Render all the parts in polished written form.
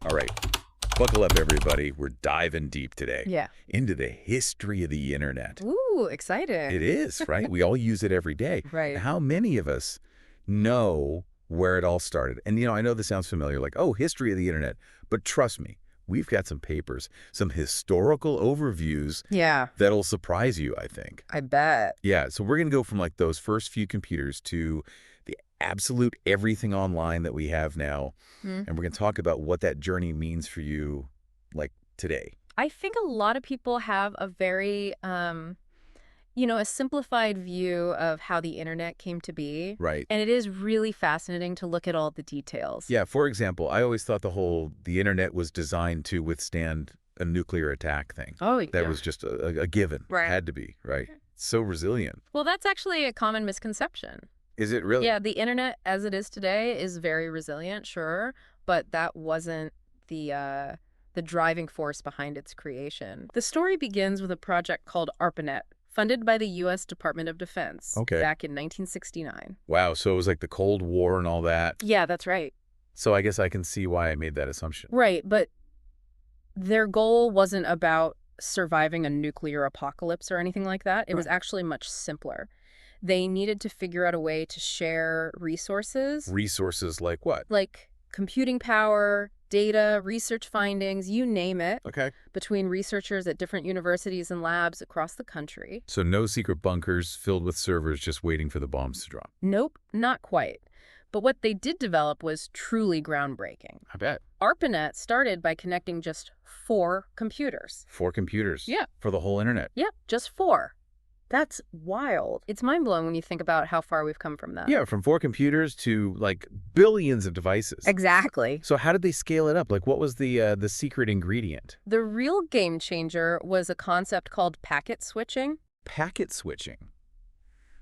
All right, buckle up, everybody. We're diving deep today Yeah. into the history of the internet. Ooh, exciting. It is, right? We all use it every day. Right. How many of us know where it all started? And, I know this sounds familiar, like, oh, history of the internet. But trust me, we've got some papers, some historical overviews Yeah, that'll surprise you, I think. I bet. Yeah, so we're going to go from like those first few computers to the absolute everything online that we have now. Hmm. And we're going to talk about what that journey means for you, like, today. I think a lot of people have a very, a simplified view of how the internet came to be. Right. And it is really fascinating to look at all the details. Yeah, for example, I always thought the internet was designed to withstand a nuclear attack thing. Oh, That was just a given. Right. Had to be, right? So resilient. Well, that's actually a common misconception. Is it really? Yeah, the internet as it is today is very resilient, sure, but that wasn't the driving force behind its creation. The story begins with a project called ARPANET, funded by the U.S. Department of Defense back in 1969. Wow, so it was like the Cold War and all that. Yeah, that's right. So I guess I can see why I made that assumption. Right, but their goal wasn't about surviving a nuclear apocalypse or anything like that. It was actually much simpler. They needed to figure out a way to share resources. Resources like what? Like computing power, data, research findings, you name it, Okay. between researchers at different universities and labs across the country. So no secret bunkers filled with servers just waiting for the bombs to drop. Nope, not quite. But what they did develop was truly groundbreaking. I bet. ARPANET started by connecting just 4 computers. 4 computers. Yeah. For the whole internet. Yep, just 4. That's wild. It's mind-blowing when you think about how far we've come from that. Yeah, from 4 computers to like billions of devices. Exactly. So how did they scale it up? Like, what was the secret ingredient? The real game changer was a concept called packet switching. Packet switching.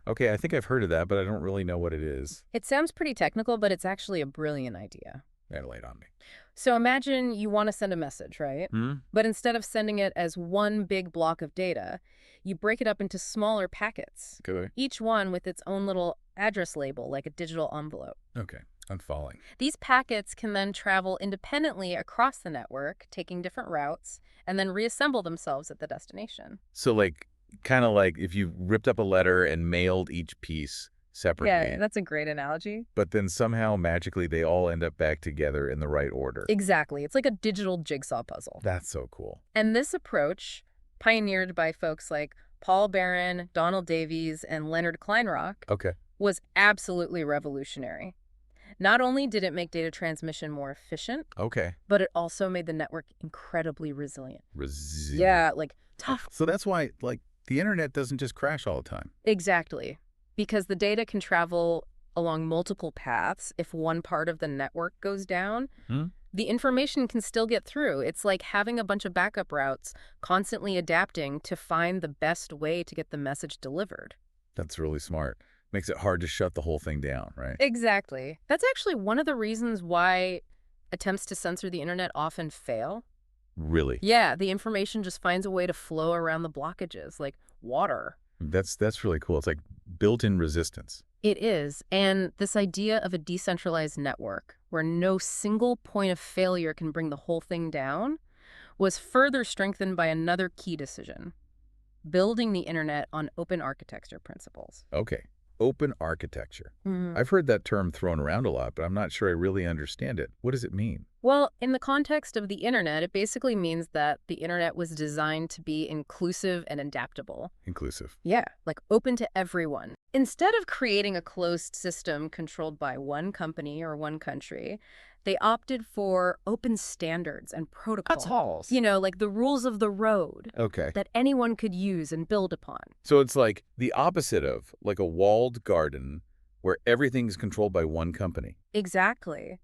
Okay, I think I've heard of that, but I don't really know what it is. It sounds pretty technical, but it's actually a brilliant idea. Lay it on me. So imagine you want to send a message, right? But instead of sending it as one big block of data, you break it up into smaller packets, Okay. each one with its own little address label, like a digital envelope. Okay, I'm following. These packets can then travel independently across the network, taking different routes, and then reassemble themselves at the destination. So like, kind of like if you ripped up a letter and mailed each piece separately. Yeah, that's a great analogy. But then somehow magically they all end up back together in the right order. Exactly. It's like a digital jigsaw puzzle. That's so cool. And this approach, pioneered by folks like Paul Barron, Donald Davies, and Leonard Kleinrock, Okay. was absolutely revolutionary. Not only did it make data transmission more efficient, Okay. but it also made the network incredibly resilient. Resilient. Yeah, like tough. So that's why, like, the internet doesn't just crash all the time. Exactly. Because the data can travel along multiple paths. If one part of the network goes down, the information can still get through. It's like having a bunch of backup routes, constantly adapting to find the best way to get the message delivered. That's really smart. Makes it hard to shut the whole thing down, right? Exactly. That's actually one of the reasons why attempts to censor the internet often fail. Really? Yeah, the information just finds a way to flow around the blockages, like water. That's really cool. It's like built-in resistance. It is. And this idea of a decentralized network where no single point of failure can bring the whole thing down was further strengthened by another key decision: building the internet on open architecture principles. Okay. Open architecture. I've heard that term thrown around a lot, but I'm not sure I really understand it. What does it mean? Well, in the context of the internet, it basically means that the internet was designed to be inclusive and adaptable. Inclusive. Yeah, like open to everyone. Instead of creating a closed system controlled by one company or one country, they opted for open standards and protocols. You know, like the rules of the road Okay. that anyone could use and build upon. So it's like the opposite of like a walled garden where everything's controlled by one company. Exactly.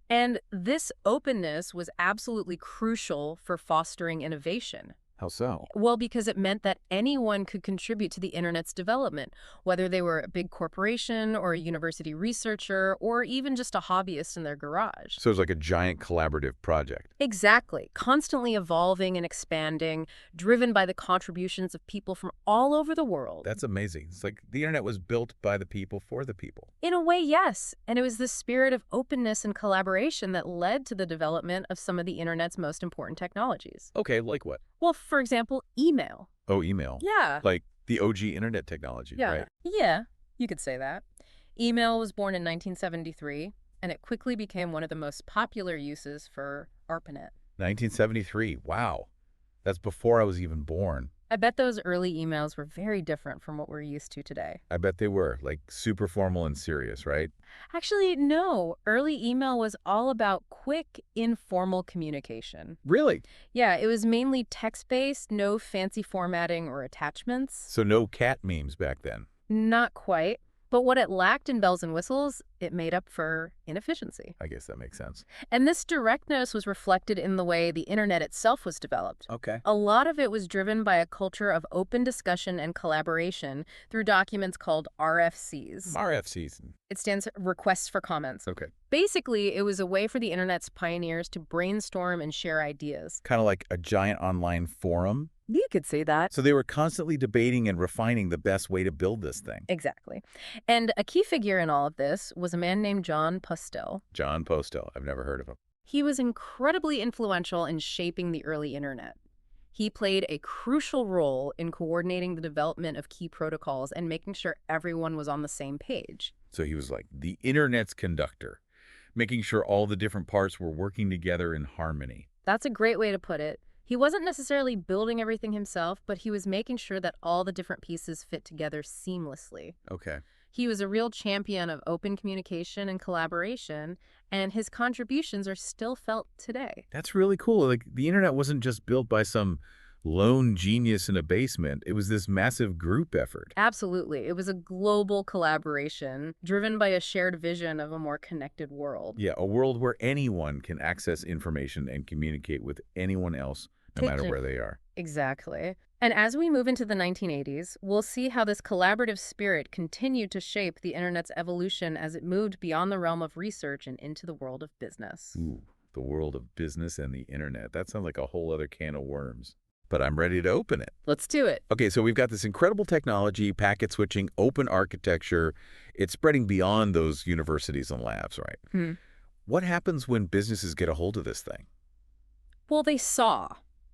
And this openness was absolutely crucial for fostering innovation. How so? Well, because it meant that anyone could contribute to the internet's development, whether they were a big corporation or a university researcher or even just a hobbyist in their garage. So it's like a giant collaborative project. Exactly. Constantly evolving and expanding, driven by the contributions of people from all over the world. That's amazing. It's like the internet was built by the people for the people. In a way, yes. And it was the spirit of openness and collaboration that led to the development of some of the internet's most important technologies. Okay, like what? Well, for example, email. Oh, email. Yeah. Like the OG internet technology, right? Yeah, you could say that. Email was born in 1973, and it quickly became one of the most popular uses for ARPANET. 1973. Wow. That's before I was even born. I bet those early emails were very different from what we're used to today. I bet they were, like super formal and serious, right? Actually, no. Early email was all about quick, informal communication. Really? Yeah, it was mainly text-based, no fancy formatting or attachments. So no cat memes back then. Not quite. But what it lacked in bells and whistles, it made up for inefficiency. I guess that makes sense. And this directness was reflected in the way the internet itself was developed. Okay. A lot of it was driven by a culture of open discussion and collaboration through documents called RFCs. RFCs. It stands for Requests for Comments. Okay. Basically, it was a way for the internet's pioneers to brainstorm and share ideas. Kind of like a giant online forum. You could say that. So they were constantly debating and refining the best way to build this thing. Exactly. And a key figure in all of this was a man named John Postel. John Postel. I've never heard of him. He was incredibly influential in shaping the early internet. He played a crucial role in coordinating the development of key protocols and making sure everyone was on the same page. So he was like the internet's conductor, making sure all the different parts were working together in harmony. That's a great way to put it. He wasn't necessarily building everything himself, but he was making sure that all the different pieces fit together seamlessly. Okay. He was a real champion of open communication and collaboration, and his contributions are still felt today. That's really cool. Like the internet wasn't just built by some lone genius in a basement. It was this massive group effort. Absolutely. It was a global collaboration driven by a shared vision of a more connected world. Yeah, a world where anyone can access information and communicate with anyone else, no matter where they are. Exactly. And as we move into the 1980s, we'll see how this collaborative spirit continued to shape the internet's evolution as it moved beyond the realm of research and into the world of business. Ooh, the world of business and the internet. That sounds like a whole other can of worms. But I'm ready to open it. Let's do it. Okay, so we've got this incredible technology, packet switching, open architecture. It's spreading beyond those universities and labs, right? What happens when businesses get a hold of this thing? Well, they saw,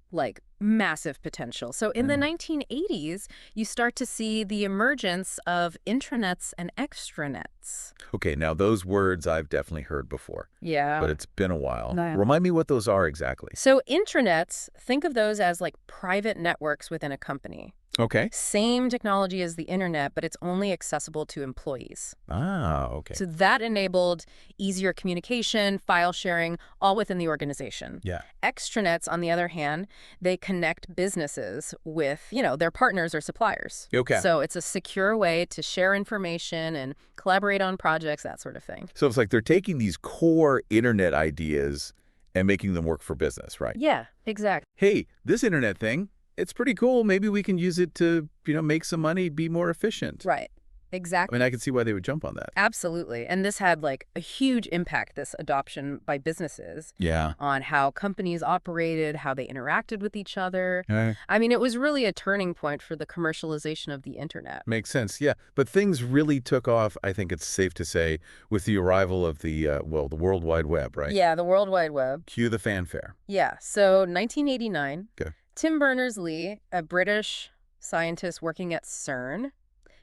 like, massive potential. So in the 1980s, you start to see the emergence of intranets and extranets. Okay, now those words I've definitely heard before. Yeah. But it's been a while. Yeah. Remind me what those are exactly. So intranets, think of those as like private networks within a company. Okay. Same technology as the internet, but it's only accessible to employees. Ah, okay. So that enabled easier communication, file sharing, all within the organization. Yeah. Extranets, on the other hand, they connect businesses with, their partners or suppliers. Okay. So it's a secure way to share information and collaborate on projects, that sort of thing. So it's like they're taking these core internet ideas and making them work for business, right? Yeah, exactly. Hey, this internet thing, it's pretty cool. Maybe we can use it to, make some money, be more efficient. Right. I Exactly. mean, I can see why they would jump on that. Absolutely. And this had like a huge impact, this adoption by businesses, Yeah. on how companies operated, how they interacted with each other. Uh, I mean, it was really a turning point for the commercialization of the internet. Makes sense, yeah. But things really took off, I think it's safe to say, with the arrival of the World Wide Web, right? Yeah, the World Wide Web. Cue the fanfare. Yeah. So 1989, Okay. Tim Berners-Lee, a British scientist working at CERN,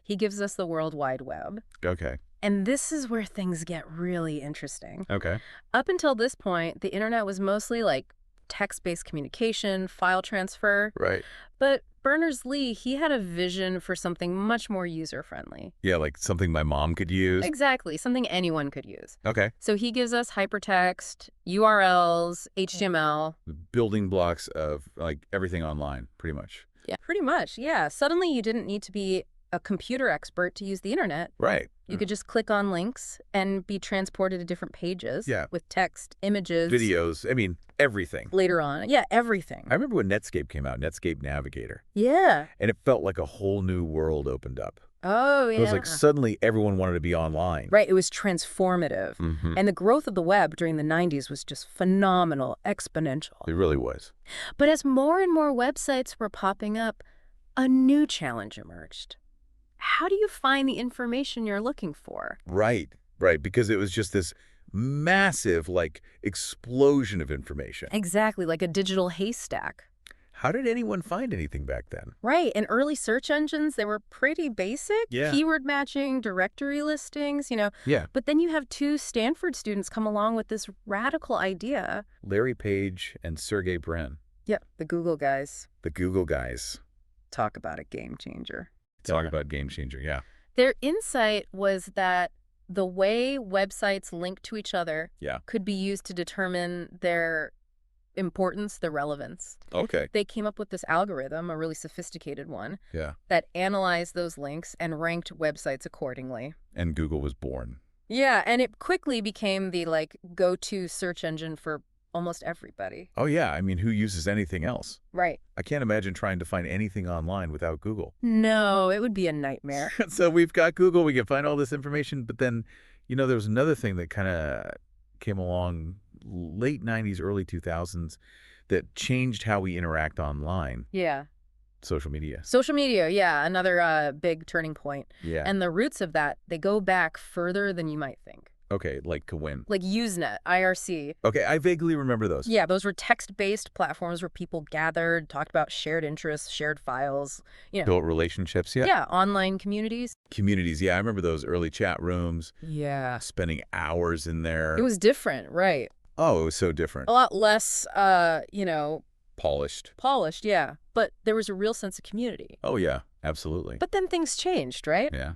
he gives us the World Wide Web. Okay. And this is where things get really interesting. Okay. Up until this point, the internet was mostly like text-based communication, file transfer. Right. But Berners-Lee, he had a vision for something much more user-friendly. Yeah, like something my mom could use. Exactly, something anyone could use. Okay. So he gives us hypertext, URLs, HTML. The building blocks of like everything online, pretty much. Yeah, pretty much, yeah. Suddenly you didn't need to be a computer expert to use the internet. Right. You could just click on links and be transported to different pages with text, images. Videos. I mean, everything. Later on. Yeah, everything. I remember when Netscape came out, Netscape Navigator. Yeah. And it felt like a whole new world opened up. Oh, yeah. It was like suddenly everyone wanted to be online. Right. It was transformative. And the growth of the web during the 90s was just phenomenal, exponential. It really was. But as more and more websites were popping up, a new challenge emerged. How do you find the information you're looking for? Right. Because it was just this massive, like, explosion of information. Exactly, like a digital haystack. How did anyone find anything back then? Right. And early search engines, they were pretty basic. Yeah. Keyword matching, directory listings, Yeah. But then you have two Stanford students come along with this radical idea. Larry Page and Sergey Brin. Yep, the Google guys. The Google guys. Talk about a game changer. Talk about game changer, yeah. Their insight was that the way websites link to each other could be used to determine their importance, their relevance. Okay. They came up with this algorithm, a really sophisticated one, that analyzed those links and ranked websites accordingly. And Google was born. Yeah, and it quickly became the go-to search engine for almost everybody. Oh, yeah. I mean, who uses anything else? Right. I can't imagine trying to find anything online without Google. No, it would be a nightmare. So we've got Google. We can find all this information. But then, there was another thing that kind of came along late 90s, early 2000s that changed how we interact online. Yeah. Social media. Social media, yeah. Another big turning point. Yeah. And the roots of that, they go back further than you might think. Okay, like when? Like Usenet, IRC. Okay, I vaguely remember those. Yeah, those were text-based platforms where people gathered, talked about shared interests, shared files. Built relationships, yeah. Yeah, online communities. Communities, yeah. I remember those early chat rooms. Yeah. Spending hours in there. It was different, right. Oh, it was so different. A lot less, Polished. Polished, yeah. But there was a real sense of community. Oh, yeah, absolutely. But then things changed, right? Yeah.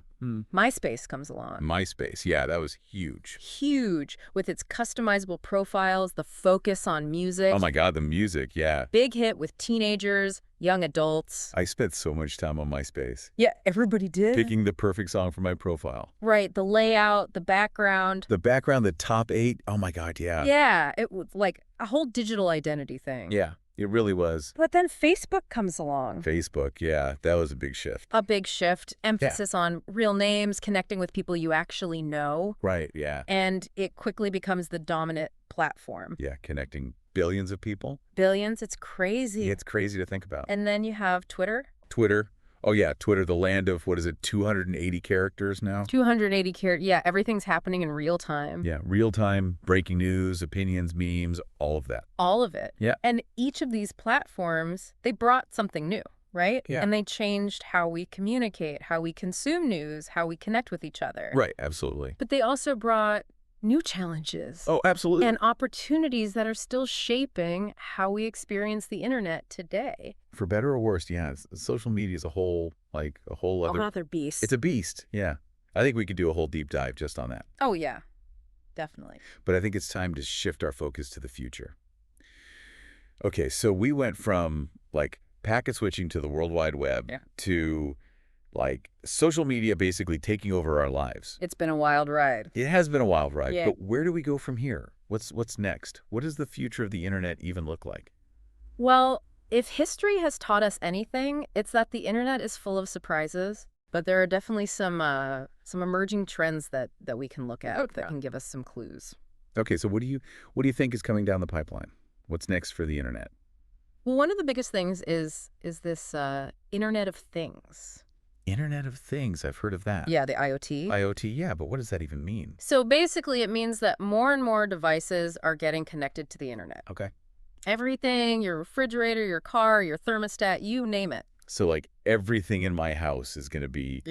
MySpace comes along. MySpace, yeah, that was huge. Huge, with its customizable profiles, the focus on music. Oh my God, the music, yeah. Big hit with teenagers, young adults. I spent so much time on MySpace. Yeah, everybody did. Picking the perfect song for my profile. Right, the layout, the background. The background, the top 8, oh my God, yeah. Yeah, it was like a whole digital identity thing. Yeah. It really was. But then Facebook comes along. Facebook, yeah, that was a big shift. A big shift. Emphasis on real names, connecting with people you actually know. Right, yeah. And it quickly becomes the dominant platform. Yeah, connecting billions of people. Billions, it's crazy. Yeah, it's crazy to think about. And then you have Twitter. Twitter. Oh, yeah, Twitter, the land of, 280 characters now? 280 characters. Yeah, everything's happening in real time. Yeah, real time, breaking news, opinions, memes, all of that. All of it. Yeah. And each of these platforms, they brought something new, right? Yeah. And they changed how we communicate, how we consume news, how we connect with each other. Right, absolutely. But they also brought new challenges. Oh, absolutely. And opportunities that are still shaping how we experience the internet today. For better or worse, yeah, social media is a whole other beast. It's a beast, yeah. I think we could do a whole deep dive just on that. Oh, yeah, definitely. But I think it's time to shift our focus to the future. Okay, so we went from, packet switching to the World Wide Web to, social media basically taking over our lives. It's been a wild ride. It has been a wild ride, yeah. But where do we go from here? What's next? What does the future of the internet even look like? Well, if history has taught us anything, it's that the internet is full of surprises, but there are definitely some emerging trends that we can look at that can give us some clues. Okay, so what do you think is coming down the pipeline? What's next for the internet? Well, one of the biggest things is this Internet of Things. Internet of Things, I've heard of that. Yeah, the IoT. IoT, yeah, but what does that even mean? So basically it means that more and more devices are getting connected to the internet. Okay. Everything, your refrigerator, your car, your thermostat, you name it. So everything in my house is going to be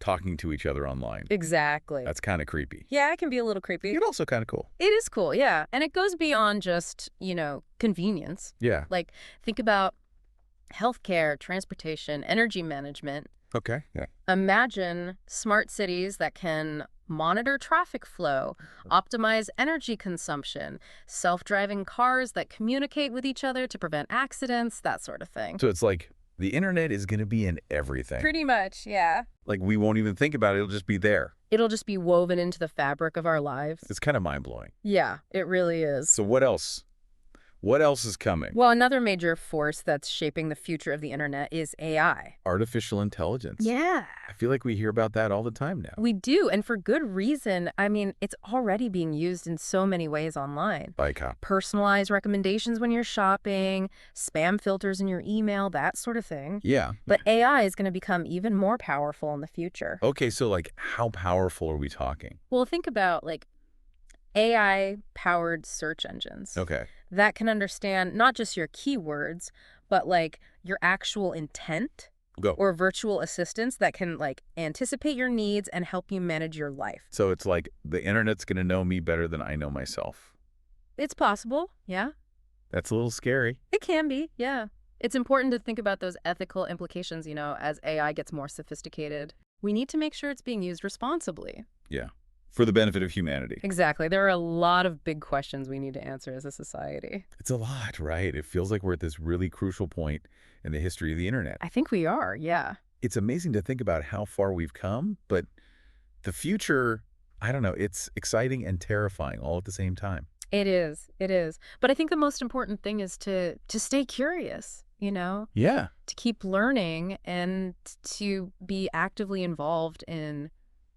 talking to each other online. Exactly. That's kind of creepy. Yeah, it can be a little creepy. It's also kind of cool. It is cool, yeah. And it goes beyond just, convenience. Yeah. Think about healthcare, transportation, energy management. Okay, yeah. Imagine smart cities that can monitor traffic flow, optimize energy consumption, self-driving cars that communicate with each other to prevent accidents, that sort of thing. So it's the internet is going to be in everything. Pretty much, yeah. We won't even think about it. It'll just be there. It'll just be woven into the fabric of our lives. It's kind of mind-blowing. Yeah, it really is. So what else? What else is coming? Well, another major force that's shaping the future of the internet is AI. Artificial intelligence. Yeah. I feel like we hear about that all the time now. We do, and for good reason. I mean, it's already being used in so many ways online. Like how? Personalized recommendations when you're shopping, spam filters in your email, that sort of thing. Yeah. But AI is going to become even more powerful in the future. Okay, so like how powerful are we talking? Well, think about like AI-powered search engines. Okay. That can understand not just your keywords, but like your actual intent. Go. Or virtual assistants that can like anticipate your needs and help you manage your life. So it's like the internet's going to know me better than I know myself. It's possible, yeah. That's a little scary. It can be, yeah. It's important to think about those ethical implications, as AI gets more sophisticated. We need to make sure it's being used responsibly. Yeah. For the benefit of humanity. Exactly. There are a lot of big questions we need to answer as a society. It's a lot, right? It feels like we're at this really crucial point in the history of the internet. I think we are, yeah. It's amazing to think about how far we've come, but the future, I don't know, it's exciting and terrifying all at the same time. It is. It is. But I think the most important thing is to stay curious, Yeah. To keep learning and to be actively involved in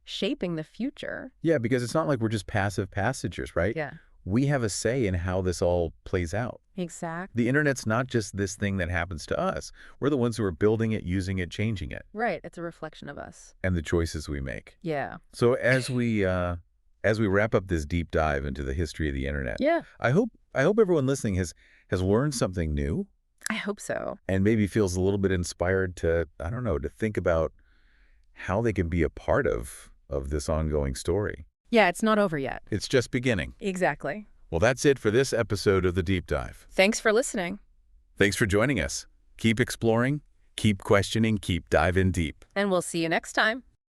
shaping the future. Yeah, because it's not like we're just passive passengers, right? Yeah. We have a say in how this all plays out. Exactly. The internet's not just this thing that happens to us. We're the ones who are building it, using it, changing it. Right. It's a reflection of us. And the choices we make. Yeah. So as we wrap up this deep dive into the history of the internet, Yeah. I hope everyone listening has learned something new. I hope so. And maybe feels a little bit inspired to, I don't know, to think about how they can be a part of this ongoing story. Yeah, it's not over yet. It's just beginning. Exactly. Well, that's it for this episode of The Deep Dive. Thanks for listening. Thanks for joining us. Keep exploring, keep questioning, keep diving deep. And we'll see you next time.